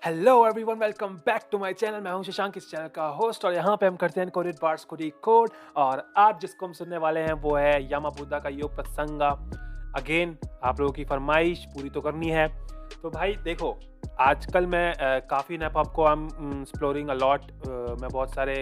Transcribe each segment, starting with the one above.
Hello everyone, welcome back to my channel. मैं हूं शशांक, इस चैनल का होस्ट, और यहाँ पे हम करते हैं कोरियन पार्ट्स को डिकोड। और आज जिसको हम सुनने वाले हैं वो है यामाबुद्धा का योग प्रसंगा। अगेन आप लोगों की फरमाइश पूरी तो करनी है। तो भाई देखो, आजकल मैं काफ़ी नेपॉप को I am exploring a lot. मैं बहुत सारे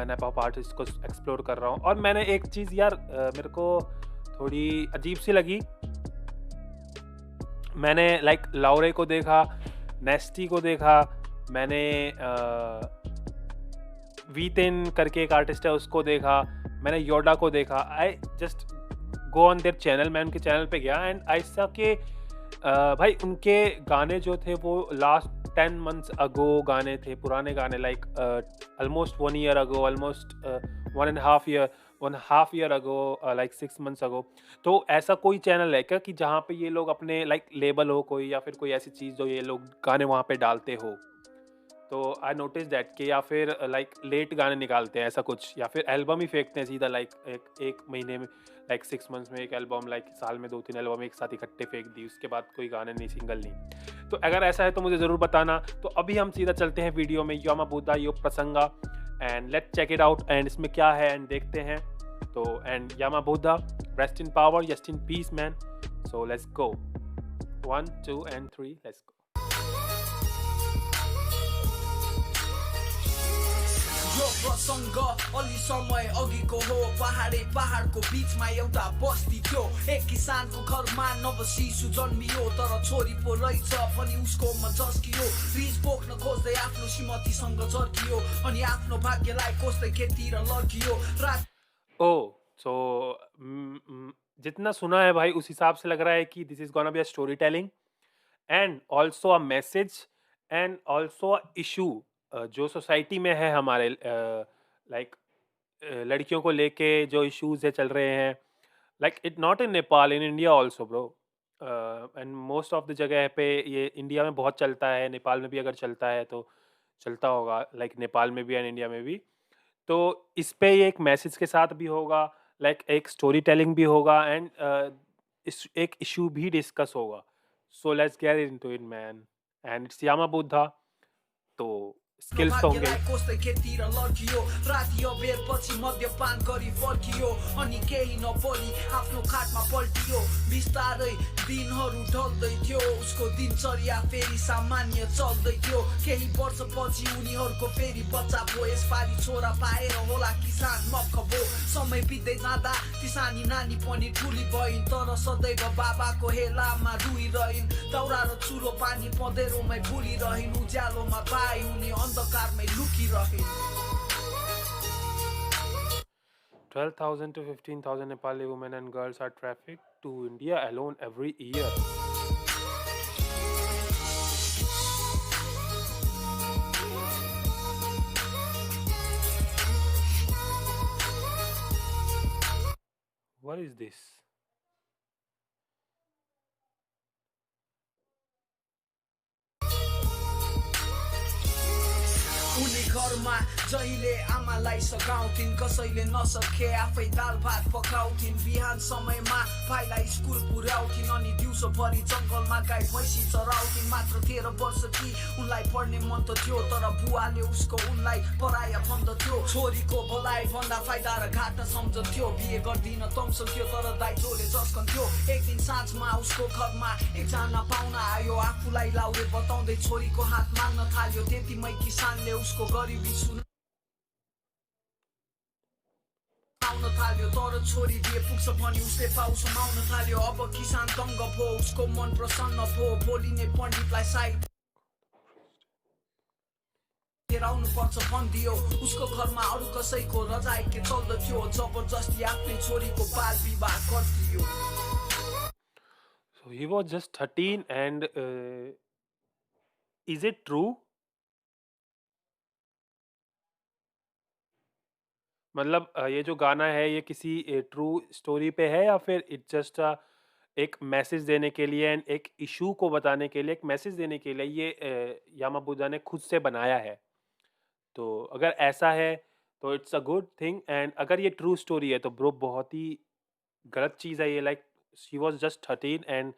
नेपॉप आर्टिस्ट को एक्सप्लोर कर रहा हूँ, और मैंने एक चीज़ यार मेरे को थोड़ी अजीब सी लगी। मैंने लाइक लाउरे को देखा, नेस्टी को देखा, मैंने वीटेन करके एक आर्टिस्ट है उसको देखा, मैंने योडा को देखा। I just go on their channel, मैं उनके चैनल पे गया एंड आई सा के भाई उनके गाने जो थे वो लास्ट 10 मंथ्स अगो गाने थे, पुराने गाने, like almost 1 year ago, almost 1.5 year ago, like 6 months ago. तो ऐसा कोई चैनल है क्या कि जहाँ पे ये लोग अपने लाइक लेबल हो कोई, या फिर कोई ऐसी चीज़ जो ये लोग गाने वहाँ पे डालते हो? तो आई नोटिस दैट कि या फिर लाइक लेट गाने निकालते हैं ऐसा कुछ, या फिर एल्बम ही फेंकते हैं सीधा, लाइक एक एक महीने में, लाइक 6 मंथ्स में एक एल्बम, लाइक साल में 2-3 एल्बम एक साथ इकट्ठे फेंक दी, उसके बाद कोई गाने नहीं, सिंगल नहीं। तो अगर ऐसा है तो मुझे ज़रूर बताना। तो अभी हम सीधा चलते हैं वीडियो में, यामाबुद्धा योग प्रसंगा, and let check it out and इसमें क्या है एंड देखते हैं। तो and Yamabuddha, rest in power, rest in peace man. So let's go, 1 2 and 3, let's go. यो प्रसङ्ग अलि समय अघिको हो। पहाडको बीचमा एउटा बस्ती थियो। एक किसानको घरमा नव शिशु जन्मियो, तर छोरी पो रहेछ पनि उसकोमा झस्कियो। रिस बोक्न खोज्दै आफ्नो श्रीमतीसँग झर्कियो, अनि आफ्नो भाग्यलाई खोज्दै खेततिर लगियो। ओह! सो जितना सुना है भाई, उस हिसाब से लग रहा है कि this is gonna be a story telling and also a message and also a issue जो सोसाइटी में है हमारे, लाइक लड़कियों को लेके जो इश्यूज़ है चल रहे हैं, like it not in Nepal, in India also bro. And most of the जगह पे ये इंडिया में बहुत चलता है, नेपाल में भी अगर चलता है तो चलता होगा, लाइक नेपाल में भी एंड इंडिया में भी। तो इस पे ये एक मैसेज के साथ भी होगा, लाइक एक स्टोरी टेलिंग भी होगा एंड इस एक इश्यू भी डिस्कस होगा। So let's get into it man, and it's Yamabuddha, तो आफ्नो स्किल्स तो होंगे भाग्यलाई ही। खोज्दै खेततिर लगियो। राति अबेरपछि मद्यपान गरी फर्कियो, अनि केही नबोली आफ्नो खाटमा पल्टियो। बिस्तारै दिनहरू ढल्दै थियो, उसको दिनचर्या फेरि सामान्य चल्दै थियो। केही वर्षपछि उनीहरूको फेरि बच्चा भयो। यसपालि छोरा पाएर होला किसान मक्ख भयो। समय बित्दै जाँदा ती सानी नानी पनि ठुली भइन्, तर सदैव बाबाको हेलामा रुइरहन्। दाउरा र चुलो पानी पँधेरोमै भुलिरहन्, उज्यालोमा पाइ उनी अन्धकारमै लुकिरहन्। 12,000 to 15,000 Nepali women and girls are trafficked to India alone every year. What is this? उनी घरमा जहिले आमालाई सघाउँथिन्, कसैले नसके आफै दाल भात पकाउँथिन्। बिहान समयमा भाइलाई स्कुल पुर्याउँथिन्, अनि दिउँसोभरि जङ्गलमा गाई भैँसी चराउँथिन्। मात्र 13 वर्ष कि उनलाई पढ्ने मन त थियो, तर बुवाले उसको उनलाई पराया भन्दथ्यो। छोरीको भलाइ भन्दा फाइदा र घाटा सम्झन्थ्यो। बिहे गर्दिन तम्सन्थ्यो, तर दाइजोले जस्कन्थ्यो। एक दिन साँझमा उसको घरमा एकजना पाहुना आयो। आफूलाई लाउरे बताउँदै छोरीको हात माग्न थाल्यो। त्यतिमै किसानले उसको गरिबी सुनाउन थाल्यो, तर छोरी दिए पुग्छ भनी उसले पाउ समाउन थाल्यो। अब किसान दङ्ग भो, उसको मन प्रसन्न भो। भोलि नै पण्डितलाई साइड आउनु पर्छ भनिदियो। उसको घरमा अरू कसैको रजाइ के चल्दथ्यो, जबरजस्ती आफ्नै छोरीको बाल विवाह गरिदियो। So he was just 13 and is it true? मतलब ये जो गाना है ये किसी ट्रू स्टोरी पे है, या फिर इट जस्ट एक मैसेज देने के लिए एंड एक इशू को बताने के लिए, एक मैसेज देने के लिए ये यामाबुद्धा ने खुद से बनाया है? तो अगर ऐसा है तो it's a good thing, and अगर ये ट्रू स्टोरी है तो ब्रो बहुत ही गलत चीज़ है ये। Like she was just 13 and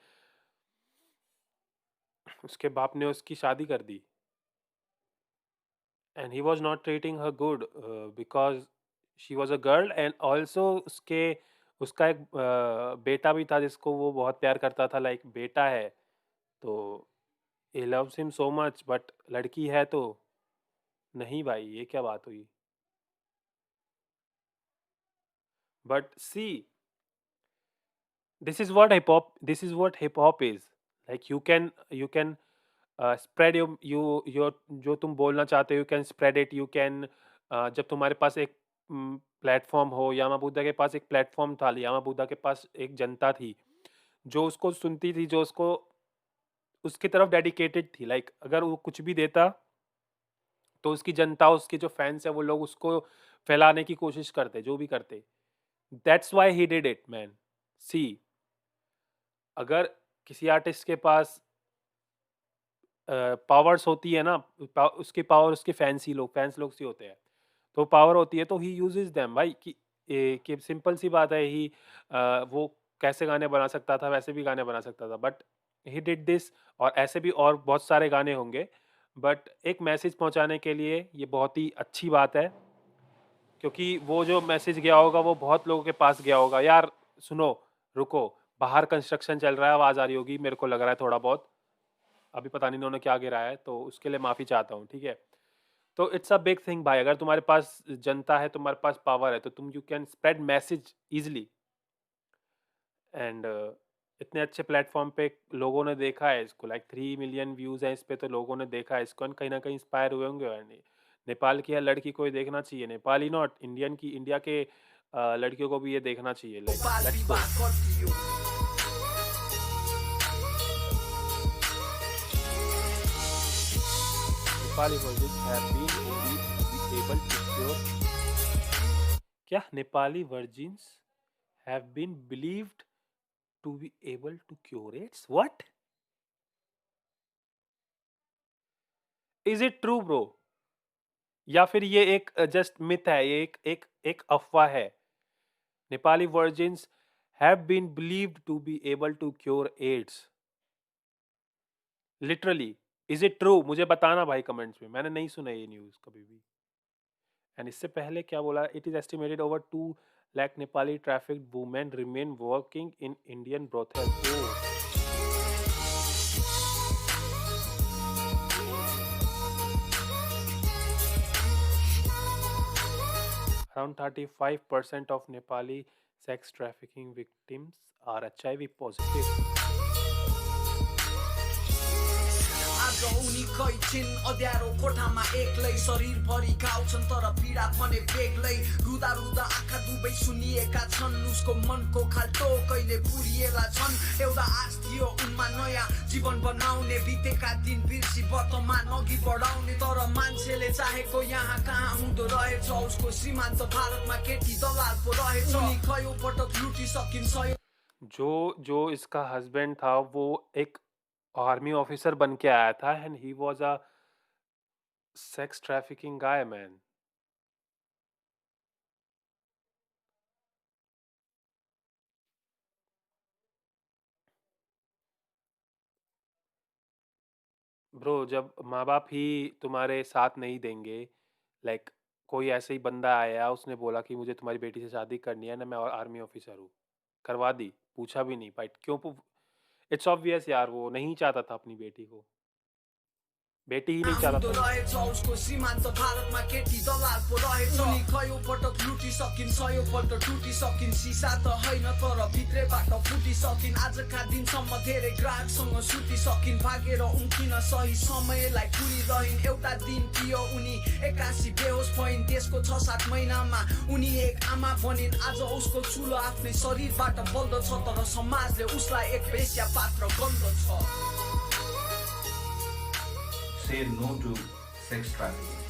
उसके बाप ने उसकी शादी कर दी। and he was not treating her good because she was a girl, and also उसके उसका एक बेटा भी था जिसको वो बहुत प्यार करता था, लाइक बेटा है, तो he loves him so much, but लड़की है तो नहीं भाई, ये क्या बात हुई? But see, this is what hip hop is. Like you can spread your जो तुम बोलना चाहते हो, you can spread it, you can जब तुम्हारे पास एक प्लेटफॉर्म हो, यामा बुद्धा के पास एक प्लेटफॉर्म था, यामा बुद्धा के पास एक जनता थी जो उसको सुनती थी, जो उसको उसकी तरफ डेडिकेटेड थी, लाइक अगर वो कुछ भी देता तो उसकी जनता, उसके जो फैंस है, वो लोग उसको फैलाने की कोशिश करते, जो भी करते। That's why he did it man. See, अगर किसी आर्टिस्ट के पास पावर्स होती है ना, उसकी पावर उसके फैंस लोग से होते हैं, तो पावर होती है तो ही यूजेस देम भाई, कि सिंपल सी बात है, ही वो कैसे गाने बना सकता था, वैसे भी गाने बना सकता था, बट ही डिड दिस। और ऐसे भी और बहुत सारे गाने होंगे, बट एक मैसेज पहुंचाने के लिए ये बहुत ही अच्छी बात है, क्योंकि वो जो मैसेज गया होगा वो बहुत लोगों के पास गया होगा। यार सुनो, रुको, बाहर कंस्ट्रक्शन चल रहा है, आवाज़ आ रही होगी, मेरे को लग रहा है थोड़ा बहुत, अभी पता नहीं इन्होंने क्या गिराया है, तो उसके लिए माफ़ी चाहता हूँ, ठीक है। तो इट्स अ बिग थिंग भाई, अगर तुम्हारे पास जनता है, तुम्हारे पास पावर है, तो तुम you can spread message easily. And इतने अच्छे प्लेटफॉर्म पे लोगों ने देखा है इसको, लाइक 3 मिलियन व्यूज़ हैं इस पे, तो लोगों ने देखा है इसको, and कहीं ना कहीं इंस्पायर हुए होंगे। और नेपाल की हर लड़की को ये देखना चाहिए, नेपाली नॉट इंडियन की, इंडिया के लड़कियों को भी ये देखना चाहिए। लाइक बाल लेट्स गो। विवाह गरियो Nepali virgins have been able to cure, क्या Nepali virgins have been believed to be able to cure its, what is it true bro? या फिर ये एक जस्ट मिथ है, ये एक अफवाह है? Nepali virgins have been believed to be able to cure AIDS, literally, is it true? मुझे बताना भाई कमेंट्स में, मैंने नहीं सुना ये न्यूज़ कभी भी। एंड इससे पहले क्या बोला? It is estimated over 2 lakh Nepali trafficked women remain working in Indian brothel. Around 35% of Nepali sex trafficking victims are HIV positive. आज उनीकै छिन् अँध्यारो कोठामा एक्लै, शरीरभरि घाउ छन् तर पीडा भने बेग्लै, रुदा रुदा आँखा दुवै सुनिएका छन्, उसको मनको खाल्टो कहिले पुरिएला छन्। एउटा आश थियो उनमा नयाँ जीवन बनाउने, बितेका दिन बिर्सी वर्तमान अघि बढाउने, तर मान्छेले चाहेको यहाँ कहाँ हुँदो रहेछ, उसको श्रीमान्त भारतमा केटी दलाल पो रहेछ। उनी कयौं पटक लुटिसकिन् सय। जो इसका हस्बैंड था वो एक आर्मी ऑफिसर बन के आया था, and he was a sex trafficking guy man. Bro, जब माँ बाप ही तुम्हारे साथ नहीं देंगे, लाइक कोई ऐसे ही बंदा आया, उसने बोला कि मुझे तुम्हारी बेटी से शादी करनी है ना, मैं आर्मी ऑफिसर हूँ, करवा दी, पूछा भी नहीं, बट क्यों? इट्स ऑब्वियस यार, वो नहीं चाहता था अपनी बेटी को, बेटी ही नहीं चाहता हुँदो था। रहेछ उसको सीमान्त भारतमा केटी दलाल पो रहेछ। उनी कयौं पटक लुटिसकिन्, सयौं पल्ट टुटिसकिन्, सिसा त होइन तर भित्रैबाट फुटिसकिन्। आजका दिनसम्म धेरै ग्राहकसँग सुतिसकिन्, भागेर उम्किन सही समयलाई कुरिरहन्। एउटा दिन थियो उनी 81 बेहोस भइन्, त्यसको 6-7 महिनामा उनी एक आमा बनिन्। आज उसको चुलो आफ्नै शरीरबाट बल्दछ, तर समाजले उसलाई एक वेश्या पात्र गन्दछ। Say no to sex trafficking.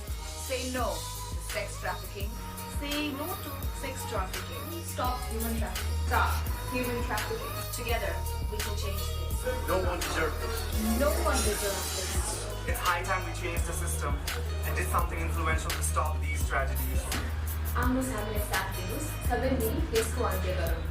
Say no to sex trafficking. Say no to sex trafficking. Stop human trafficking. Stop human trafficking. Together, we can change this. No one deserves this. No one deserves this. It's high time we change the system and did something influential to stop these tragedies. हाम्रो हामीले साथ दिनुहोस्, सबै मिली यसको अन्त्य गरौँ।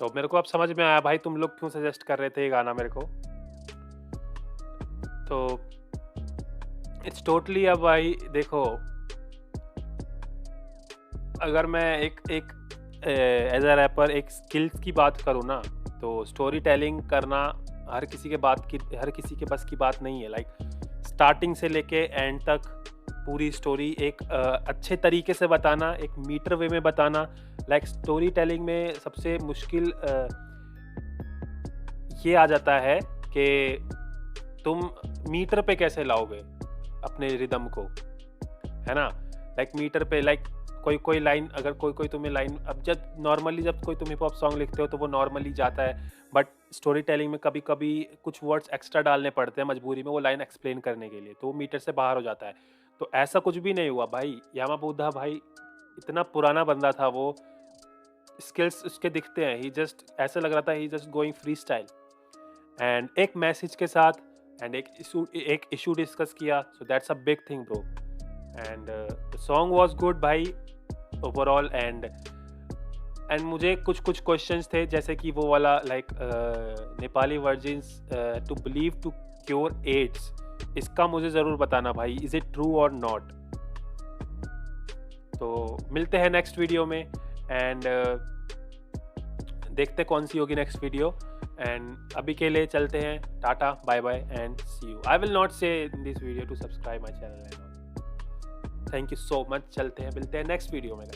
तो मेरे को अब समझ में आया भाई तुम लोग क्यों सजेस्ट कर रहे थे ये गाना मेरे को। तो इट्स टोटली अब भाई देखो, अगर मैं एक एज अ रैपर एक स्किल्स की बात करूँ ना, तो स्टोरी टेलिंग करना हर किसी के बस की बात नहीं है। लाइक स्टार्टिंग से लेके एंड तक पूरी स्टोरी एक अच्छे तरीके से बताना, एक मीटर वे में बताना। लाइक स्टोरी टेलिंग में सबसे मुश्किल ये आ जाता है कि तुम मीटर पे कैसे लाओगे अपने रिदम को, है ना। लाइक मीटर पे, लाइक कोई लाइन, अगर कोई तुम्हें लाइन, अब जब कोई तुम हिप हॉप सॉन्ग लिखते हो तो वो नॉर्मली जाता है, बट स्टोरी टेलिंग में कभी कभी कुछ वर्ड्स एक्स्ट्रा डालने पड़ते हैं मजबूरी में वो लाइन एक्सप्लेन करने के लिए, तो वो मीटर से बाहर हो जाता है। तो ऐसा कुछ भी नहीं हुआ भाई। यामा बुद्धा भाई इतना पुराना बंदा था, वो स्किल्स उसके दिखते हैं, ही जस्ट ऐसा लग रहा था he just going free style and एक मैसेज के साथ एंड एक इशू डिस्कस किया। So that's a big thing bro, and the song was good भाई ओवरऑल। एंड मुझे कुछ क्वेश्चंस थे, जैसे कि वो वाला like Nepali virgins to believe to cure AIDS, इसका मुझे ज़रूर बताना भाई, इज़ इट ट्रू और नॉट। तो मिलते हैं नेक्स्ट वीडियो में एंड देखते कौन सी होगी नेक्स्ट वीडियो। एंड अभी के लिए चलते हैं, tata bye bye and see you. I will not say in this video to subscribe my channel and all. Thank you so much. चलते हैं, मिलते हैं नेक्स्ट वीडियो में।